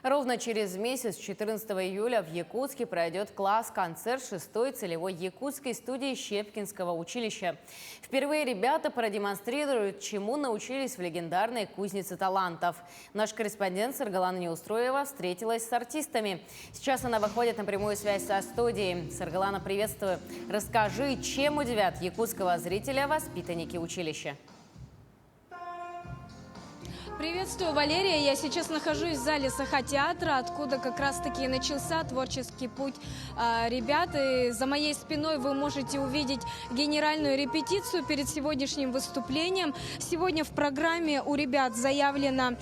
Ровно через месяц, 14 июля, в Якутске пройдет класс-концерт 6-й целевой якутской студии Щепкинского училища. Впервые ребята продемонстрируют, чему научились в легендарной кузнице талантов. Наш корреспондент Саргалана Неустроева встретилась с артистами. Сейчас она выходит на прямую связь со студией. Саргалана, приветствую. Расскажи, чем удивят якутского зрителя воспитанники училища? Приветствую, Валерия. Я сейчас нахожусь в зале Саха-театра, откуда как раз-таки начался творческий путь ребят. И за моей спиной вы можете увидеть генеральную репетицию перед сегодняшним выступлением. Сегодня в программе у ребят заявлена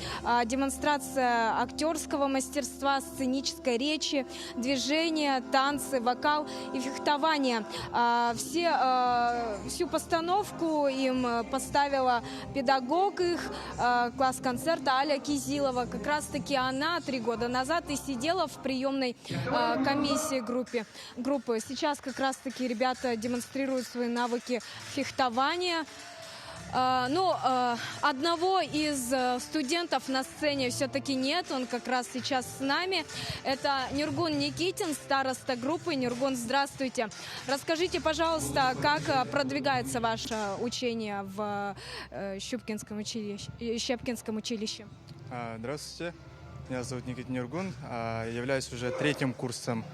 демонстрация актерского мастерства, сценической речи, движения, танцы, вокал и фехтование. Всю постановку им поставила педагог их, класс-концерта Аля Кизилова. Как раз-таки она 3 года назад и сидела в приемной комиссии группы. Сейчас как раз-таки ребята демонстрируют свои навыки фехтования. Одного из студентов на сцене все-таки нет, он как раз сейчас с нами. Это Нюргун Никитин, староста группы. Нюргун, здравствуйте. Расскажите, пожалуйста, как продвигается ваше учение в Щепкинском училище? Здравствуйте, меня зовут Никитин Нюргун. Являюсь уже 3-м курсом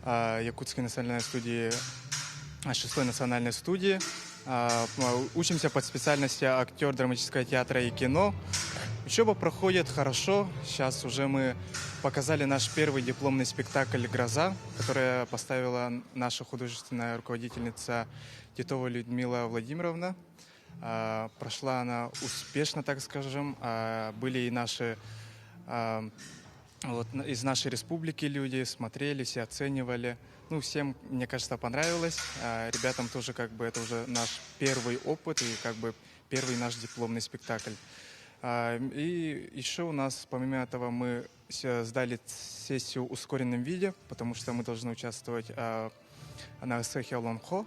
Якутской национальной студии, 6-й национальной студии. Учимся под специальностью актер драматического театра и кино. Учеба проходит хорошо. Сейчас уже мы показали наш первый дипломный спектакль «Гроза», который поставила наша художественная руководительница Титова Людмила Владимировна. Прошла она успешно, так скажем. Были и наши из нашей республики люди, смотрели, все оценивали. Всем, мне кажется, понравилось. Ребятам тоже это уже наш первый опыт и первый наш дипломный спектакль. И еще у нас, помимо этого, мы сдали сессию в ускоренном виде, потому что мы должны участвовать на Сэхе Лонхо,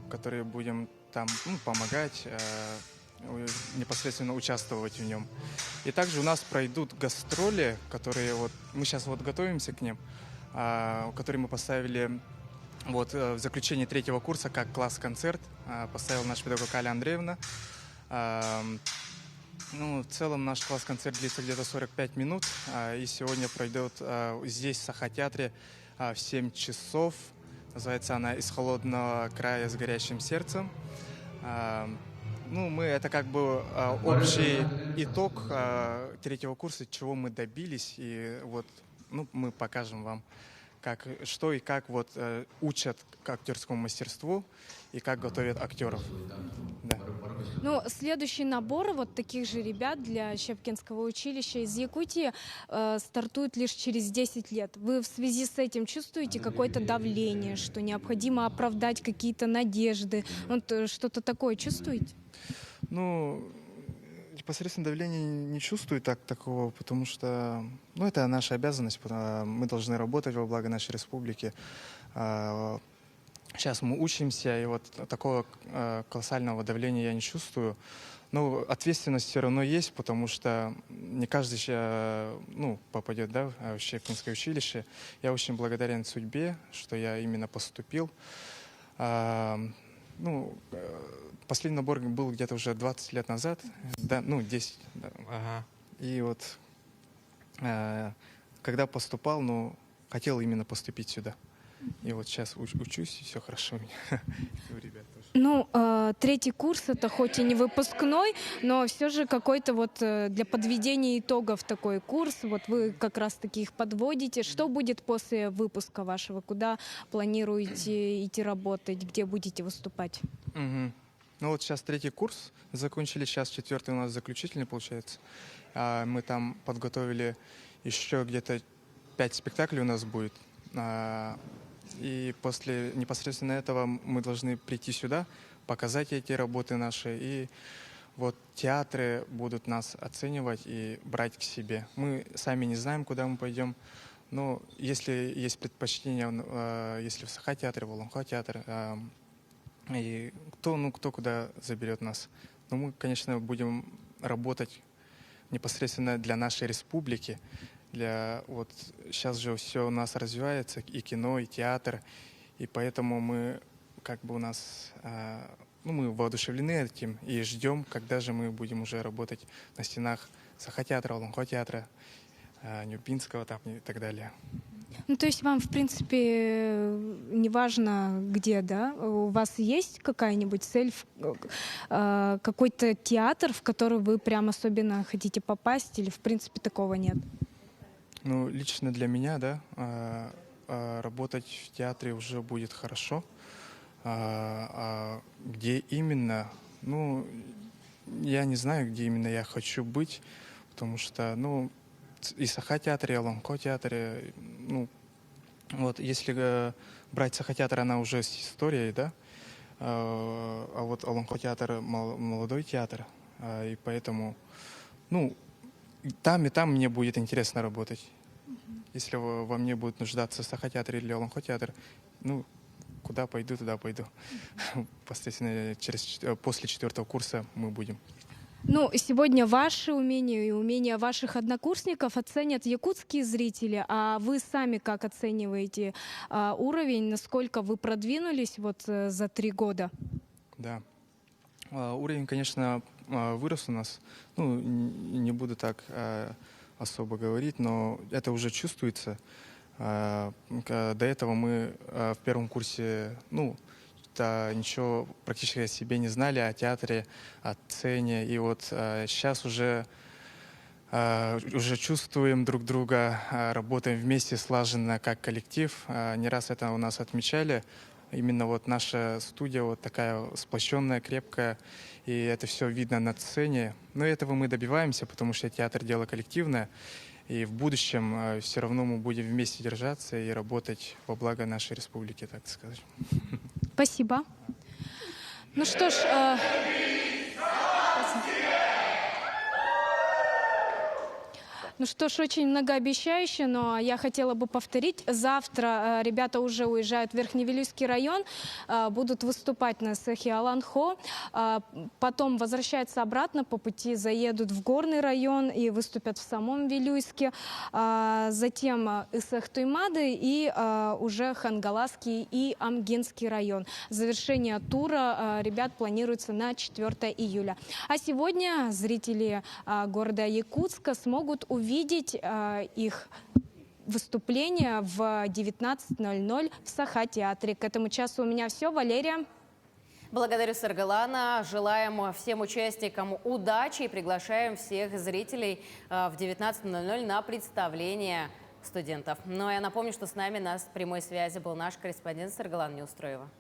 в которой будем там помогать, непосредственно участвовать в нем. И также у нас пройдут гастроли, которые мы сейчас готовимся к ним, которые мы поставили в заключении 3-го курса как класс-концерт, поставил наш педагог Аля Андреевна. В целом наш класс-концерт длится где-то 45 минут, и сегодня пройдет здесь, в Саха-театре, в 7 часов. Называется она «Из холодного края с горящим сердцем». Это общий итог 3-го курса, чего мы добились, и мы покажем вам, что и как учат к актерскому мастерству и как готовят актеров. Да. Следующий набор таких же ребят для Щепкинского училища из Якутии стартует лишь через 10 лет. Вы в связи с этим чувствуете какое-то давление, что необходимо оправдать какие-то надежды? Что-то такое чувствуете? Непосредственно давления не чувствую такого, потому что это наша обязанность. Мы должны работать во благо нашей республики. Сейчас мы учимся, и такого колоссального давления я не чувствую. Но ответственность все равно есть, потому что не каждый попадет в Щепкинское училище. Я очень благодарен судьбе, что я именно поступил. Последний набор был где-то уже 20 лет назад, 10. Да. Ага. И когда поступал, хотел именно поступить сюда. И сейчас учусь, и все хорошо у меня. И у ребят тоже. 3-й курс — это хоть и не выпускной, но все же какой-то для подведения итогов такой курс. Вы как раз-таки их подводите. Что будет после выпуска вашего? Куда планируете идти работать? Где будете выступать? Угу. Сейчас 3-й курс закончили, сейчас 4-й у нас заключительный получается. Мы там подготовили еще где-то 5 спектаклей у нас будет. И после непосредственно этого мы должны прийти сюда, показать эти работы наши. И театры будут нас оценивать и брать к себе. Мы сами не знаем, куда мы пойдем. Но если есть предпочтение, если в Саха-театре, в Лонхо-театре, и кто куда заберет нас. Мы, конечно, будем работать непосредственно для нашей республики, Вот сейчас же все у нас развивается, и кино, и театр, и поэтому мы как бы у нас, ну, мы воодушевлены этим и ждем, когда же мы будем уже работать на стенах Сахатеатра, Олонхо театра, Нюрбинского там и так далее. Ну, то есть вам, в принципе, неважно где, да? У вас есть какая-нибудь цель, какой-то театр, в который вы прям особенно хотите попасть, или, в принципе, такого нет? Ну, лично для меня, да, работать в театре уже будет хорошо. Где именно? Ну, я не знаю, где именно я хочу быть, потому что, ну, и Саха-театре, и Олонхо-театре, ну, вот если брать Саха-театр, она уже с историей, да, а вот Олонхо-театр молодой театр, и поэтому, ну, и там мне будет интересно работать. Если во мне будет нуждаться Саха-театр или Олонхо-театр, ну, куда пойду, туда пойду. Постепенно, после 4-го курса мы будем. Ну, сегодня ваши умения и умения ваших однокурсников оценят якутские зрители, а вы сами как оцениваете уровень, насколько вы продвинулись вот за 3 года? Да. Уровень, конечно, вырос у нас. Ну, не буду так особо говорить, но это уже чувствуется. До этого мы в 1-м курсе, ну, ничего практически о себе не знали, о театре, о сцене. И вот сейчас уже чувствуем друг друга, работаем вместе слаженно как коллектив. Не раз это у нас отмечали. Именно вот наша студия вот такая сплощенная, крепкая, и это все видно на сцене. Но этого мы добиваемся, потому что театр — дело коллективное. И в будущем все равно мы будем вместе держаться и работать во благо нашей республики, так сказать. Спасибо. Ну что ж, очень многообещающе, но я хотела бы повторить. Завтра ребята уже уезжают в Верхневилюйский район, будут выступать на Сахе Олонхо, потом возвращаются обратно, по пути заедут в Горный район и выступят в самом Вилюйске, затем Исэх Туймады и уже Хангаласский и Амгинский район. Завершение тура ребят планируется на 4 июля. А сегодня зрители города Якутска смогут увидеть их выступление в 19:00 в Саха-театре. К этому часу у меня все. Валерия. Благодарю, Саргалана. Желаем всем участникам удачи и приглашаем всех зрителей в 19:00 на представление студентов. Ну, я напомню, что с нами на прямой связи был наш корреспондент Саргалан Неустроева.